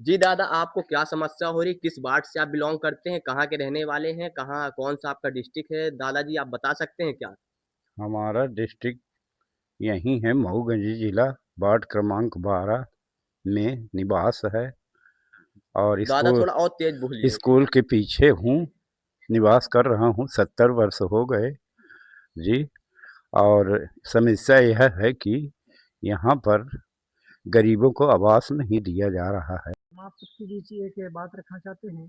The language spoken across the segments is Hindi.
जी दादा, आपको क्या समस्या हो रही? किस वार्ड से आप बिलोंग करते हैं? कहाँ के रहने वाले हैं? कहाँ कौन सा आपका डिस्ट्रिक्ट है? दादाजी आप बता सकते हैं क्या? हमारा डिस्ट्रिक्ट यही है, मऊगंज जिला, वार्ड क्रमांक 12 में निवास है। और दादा स्कूल थोड़ा और तेज बोलिए। स्कूल के पीछे हूँ, निवास कर रहा हूँ। 70 वर्ष हो गए जी। और समस्या यह है कि यहाँ पर गरीबों को आवास नहीं दिया जा रहा है। हम आप सबके बीच एक बात रखना चाहते हैं।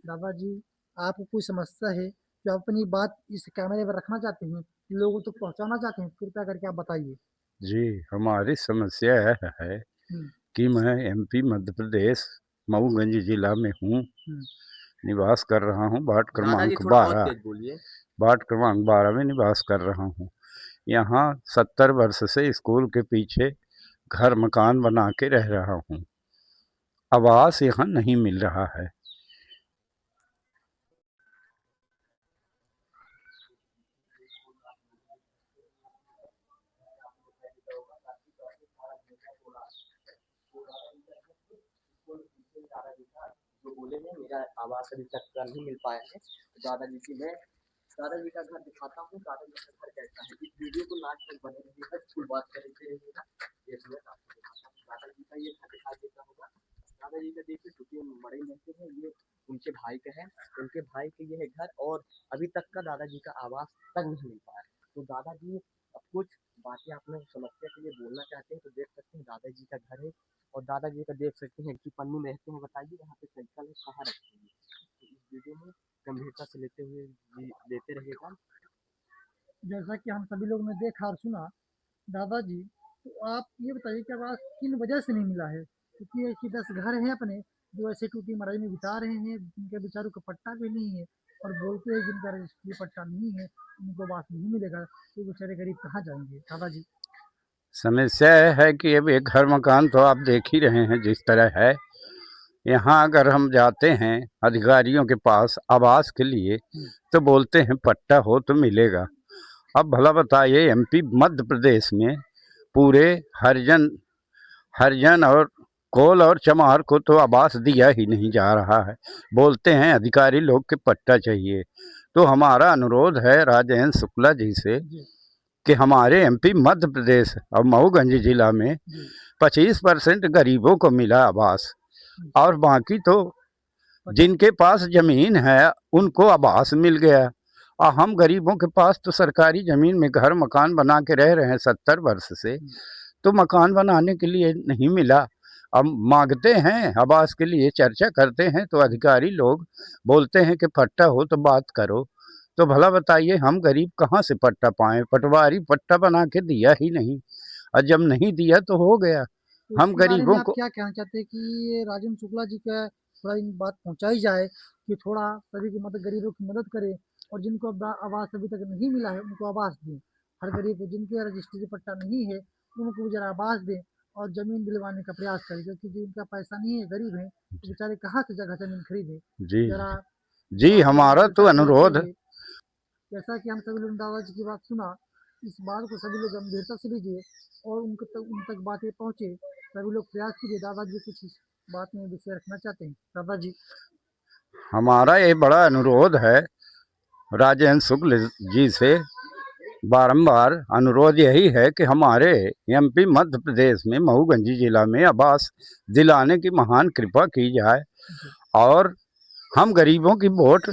दादाजी, आपको कोई समस्या है जो आप अपनी बात इस कैमरे पर रखना चाहते हैं, लोगों तक पहुंचाना चाहते हैं, कृपया करके आप बताइए। जी, हमारी समस्या यह है हम्म, कि मैं एमपी मध्य प्रदेश मऊगंज जिला में हूँ, हम्म। निवास कर रहा हूँ। दादाजी थोड़ा और तेज बोलिए। वार्ड क्रमांक 12 में निवास कर रहा हूँ। यहाँ 70 वर्ष से स्कूल के पीछे घर मकान बना के रह रहा हूँ। आवास यहाँ नहीं मिल रहा है। जो बोले हैं मेरा आवास अभी तक का नहीं मिल पाया है। तो दादाजी की मैं दादाजी का घर दिखाता हूँ। दादाजी का घर कैसा है, इस वीडियो को लास्ट तक बने रहिएगा, फुल बात करते रहिएगा। ये मैं आपको दिखाता हूँ। दादाजी का ये घर दिखाई देता होगा। दादाजी का देखिए छुट्टी मड़ई रहते हैं, ये उनके भाई का है। उनके भाई के ये है घर, और अभी तक का दादाजी का आवास तक नहीं मिल पाया। तो दादाजी अब कुछ बातें आपने समस्या के लिए बोलना चाहते हैं तो देख सकते हैं। दादाजी का घर है, और दादाजी का देख सकते हैं कि पन्नी में रहते हैं। बताइए यहाँ पे साइकिल है, कहाँ रखते हैं? तो इस वीडियो में गंभीरता से लेते हुए लेते रहिएगा। जैसा कि हम सभी लोग ने देखा और सुना, दादाजी, तो आप ये बताइए कि आवास किन वजह से नहीं मिला है? क्योंकि ऐसे 10 घर हैं अपने जो ऐसे टूटी मड़ई में बिता रहे हैं, जिनके बेचारों को पट्टा भी नहीं है, और बोलते हैं जिनका रजिस्ट्री पट्टा नहीं है उनको आवास नहीं मिलेगा, तो बेचारे गरीब कहाँ जाएंगे दादाजी? समस्या यह है कि अब एक घर मकान तो आप देख ही रहे हैं जिस तरह है। यहाँ अगर हम जाते हैं अधिकारियों के पास आवास के लिए तो बोलते हैं पट्टा हो तो मिलेगा। अब भला बताइए, एमपी मध्य प्रदेश में पूरे हरिजन हरिजन और कोल और चमार को तो आवास दिया ही नहीं जा रहा है। बोलते हैं अधिकारी लोग के पट्टा चाहिए। तो हमारा अनुरोध है राजेंद्र शुक्ला जी से जी, कि हमारे एमपी मध्य प्रदेश और मऊगंज जिला में जी, 25% गरीबों को मिला आवास, जी। और बाकी तो पता जिनके पास जमीन है उनको आवास मिल गया। और हम गरीबों के पास तो सरकारी जमीन में घर मकान बना के रह रहे हैं 70 वर्ष से, तो मकान बनाने के लिए नहीं मिला। अब मांगते हैं आवास के लिए, चर्चा करते हैं तो अधिकारी लोग बोलते हैं कि पट्टा हो तो बात करो। तो भला बताइए हम गरीब कहाँ से पट्टा पाएं? पटवारी पट्टा बना के दिया ही नहीं, और जब नहीं दिया तो हो गया। तो हम इसके बारे में गरीबों आप को क्या कहना चाहते हैं कि ये राजेंद्र शुक्ला जी का थोड़ा इन बात पहुंचाई जाए कि थोड़ा सभी की मदद, गरीबों की मदद करे, और जिनको अब आवास अभी तक नहीं मिला है उनको आवास दें। हर गरीब को जिनके रजिस्ट्री पट्टा नहीं है उनको जरा आवास दें, और जमीन दिलवाने का प्रयास करें, क्योंकि जिनका पैसा नहीं है, गरीब है, तो बेचारे कहाँ से जगह जमीन खरीदे। जी जरा जी, थोड़ा सा हमारा तो गंभीरता से लेते अनुरोध। हुए, जैसा कि हम सभी लोग ने दादाजी की बात सुना, इस बात को सभी लोग गंभीरता से लीजिए और उन तक बातें पहुँचे। सभी लोग प्रयास कीजिए। दादाजी कुछ इस बात में विषय रखना चाहते हैं दादाजी? हमारा ये बड़ा अनुरोध है राजेंद्र शुक्ल जी से। बारंबार अनुरोध यही है कि हमारे एमपी मध्य प्रदेश में मऊगंज जिला में आवास दिलाने की महान कृपा की जाए। जी, और हम गरीबों की वोट,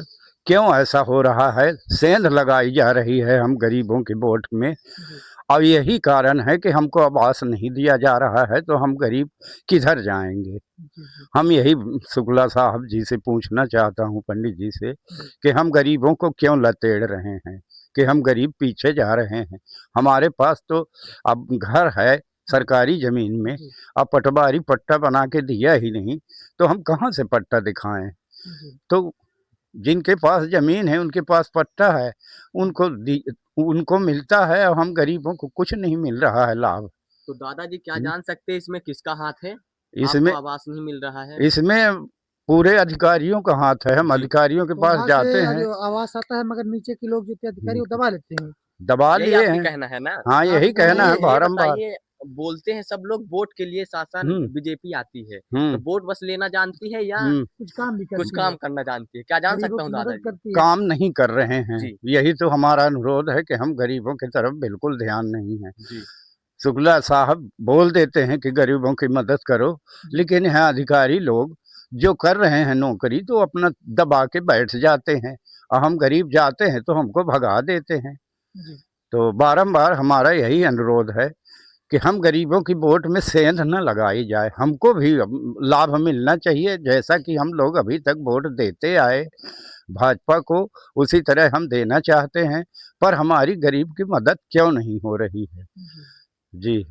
क्यों ऐसा हो रहा है, सेंध लगाई जा रही है हम गरीबों की वोट में। जी, अब यही कारण है कि हमको आवास नहीं दिया जा रहा है, तो हम गरीब किधर जाएंगे? जी, जी, हम यही शुक्ला साहब जी से पूछना चाहता हूँ, पंडित जी से, जी, कि हम गरीबों को क्यों लतेड़ रहे हैं, कि हम गरीब पीछे जा रहे हैं। हमारे पास तो अब घर है सरकारी ज़मीन में, जी, अब पटवारी पट्टा बना के दिया ही नहीं, तो हम कहाँ से पट्टा दिखाएं? जी। तो जिनके पास ज़मीन है उनके पास पट्टा है, उनको मिलता है, और हम गरीबों को कुछ नहीं मिल रहा है लाभ। तो दादाजी क्या जान सकते हैं इसमें किसका हाथ है? आपको इसमें आवास नहीं मिल रहा है? इसमें पूरे अधिकारियों का हाथ है। हम जी। अधिकारियों के तो पास वहाँ से जाते हैं, जो आवास आता है, मगर नीचे के लोग जो थे अधिकारी वो दबा लेते हैं। दबा यही लिए आपके हैं। कहना है ना? हाँ, आपका यही कहना कहना है ये है? ये बारंबार। बताइए, बोलते हैं सब लोग वोट के लिए शासन हम्म बीजेपी आती है, तो हम्म वोट बस लेना जानती है या हम्म कुछ काम भी कुछ करती है, काम करना जानती है? क्या जान गरीबों सकता हूँ की मदद दादाजी? करती है। काम नहीं कर रहे हैं। जी, यही तो हमारा अनुरोध है कि हम गरीबों की तरफ बिल्कुल ध्यान नहीं है। जी, शुक्ला साहब बोल देते हैं कि गरीबों की मदद करो, जी लेकिन यहाँ अधिकारी लोग जो कर रहे हैं नौकरी तो अपना दबा के बैठ जाते हैं, और हम गरीब जाते हैं तो हमको भगा देते हैं। जी तो बारंबार हमारा यही अनुरोध है कि हम गरीबों की वोट में सेंध न लगाई जाए, हमको भी लाभ मिलना चाहिए, जैसा कि हम लोग अभी तक वोट देते आए भाजपा को, उसी तरह हम देना चाहते हैं। पर हमारी गरीब की मदद क्यों नहीं हो रही है? जी जी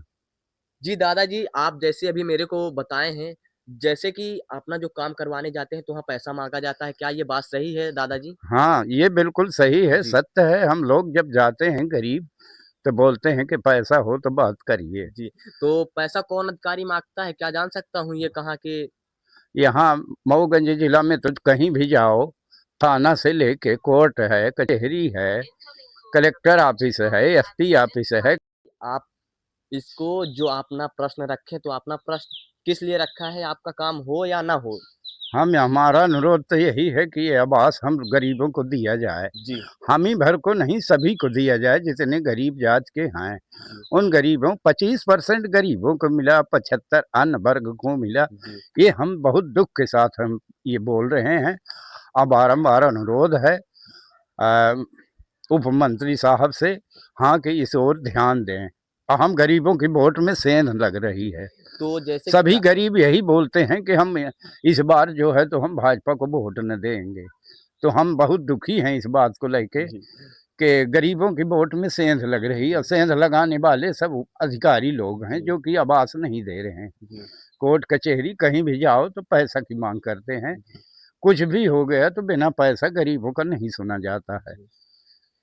जी दादाजी, आप जैसे अभी मेरे को बताए हैं, जैसे कि अपना जो काम करवाने जाते हैं तो वहाँ पैसा माँगा जाता है, क्या ये बात सही है दादाजी? हाँ, ये बिल्कुल सही है, जी, सत्य है। हम लोग जब जाते हैं गरीब तो बोलते हैं कि पैसा हो तो बात करिए। जी, तो पैसा कौन अधिकारी माँगता है, क्या जान सकता हूँ ये कहाँ के? यहाँ मऊगंज जिला में तो कहीं भी जाओ, थाना से लेके कोर्ट है, कचहरी है, कलेक्टर ऑफिस है, एसपी ऑफिस है। आप इसको जो अपना प्रश्न रखे तो अपना प्रश्न किस लिए रखा है, आपका काम हो या ना हो? हम हमारा अनुरोध तो यही है कि ये आवास हम गरीबों को दिया जाए, जी, हम ही भर को नहीं सभी को दिया जाए जितने गरीब जात के हैं। जी, उन गरीबों 25% गरीबों को मिला, 75 अन्य वर्ग को मिला। जी, ये हम बहुत दुख के साथ हम ये बोल रहे हैं। अब बारंबार अनुरोध है उप मंत्री साहब से, हाँ कि इस ओर ध्यान दें। और हम गरीबों की वोट में सेंध लग रही है। तो जैसे कि सभी गरीब यही बोलते हैं कि हम इस बार जो है तो हम भाजपा को वोट न देंगे। तो हम बहुत दुखी हैं इस बात को लेके जी, कि गरीबों की वोट में सेंध लग रही है, और सेंध लगाने वाले सब अधिकारी लोग हैं जी, जो कि आवास नहीं दे रहे हैं। जी, कोर्ट कचहरी कहीं भी जाओ तो पैसा की मांग करते हैं। जी, कुछ भी हो गया तो बिना पैसा गरीबों का नहीं सुना जाता है। जी।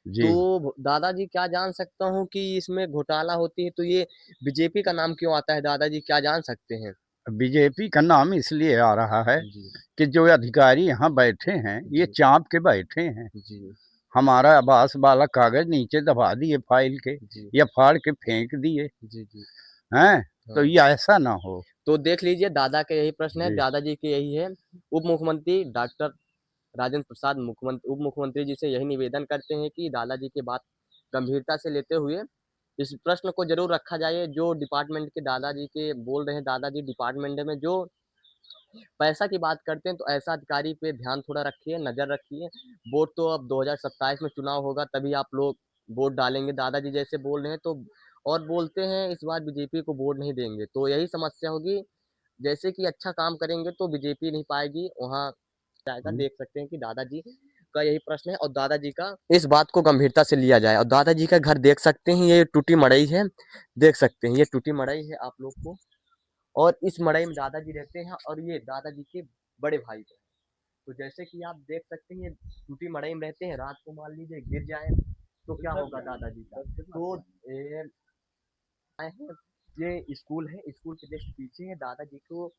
जी तो दादाजी क्या जान सकता हूँ कि इसमें घोटाला होती है तो ये बीजेपी का नाम क्यों आता है दादाजी, क्या जान सकते हैं? बीजेपी का नाम इसलिए आ रहा है जी, कि जो अधिकारी यहाँ बैठे हैं ये जी, चाँप के बैठे हैं। जी, हमारा आवास वाला कागज नीचे दबा दिए फाइल के, जी, या फाड़ के फेंक दिए जी, जी, हैं। तो हाँ। ये ऐसा ना हो। तो देख लीजिए दादा का यही प्रश्न है, जी दादाजी के यही है। उप मुख्यमंत्री डॉक्टर राजेंद्र प्रसाद उप मुख्यमंत्री जी से यही निवेदन करते हैं कि दादाजी की बात गंभीरता से लेते हुए इस प्रश्न को ज़रूर रखा जाए, जो डिपार्टमेंट के दादाजी के बोल रहे हैं, दादाजी डिपार्टमेंट में जो पैसा की बात करते हैं, तो ऐसा अधिकारी पे ध्यान थोड़ा रखिए, नज़र रखिए। वोट तो अब 2027 में चुनाव होगा, तभी आप लोग वोट डालेंगे, दादाजी जैसे बोल रहे हैं तो और बोलते हैं इस बार बीजेपी को वोट नहीं देंगे, तो यही समस्या होगी। जैसे कि अच्छा काम करेंगे तो बीजेपी नहीं पाएगी, वहाँ जाएगा। हम्म, देख सकते हैं कि दादाजी का यही प्रश्न है और दादाजी का इस बात को गंभीरता से लिया जाए और दादाजी का घर देख सकते हैं, ये टूटी मड़ई है, देख सकते हैं ये टूटी मड़ई है आप लोग को और इस मड़ई में दादाजी रहते हैं और ये दादाजी के बड़े भाई हैं। तो जैसे कि आप देख सकते हैं ये टूटी मड़ई में रहते हैं, रात को मान लीजिए गिर जाए तो क्या होगा दादाजी का? तो आए हैं, ये स्कूल है, स्कूल के जस्ट पीछे है दादाजी को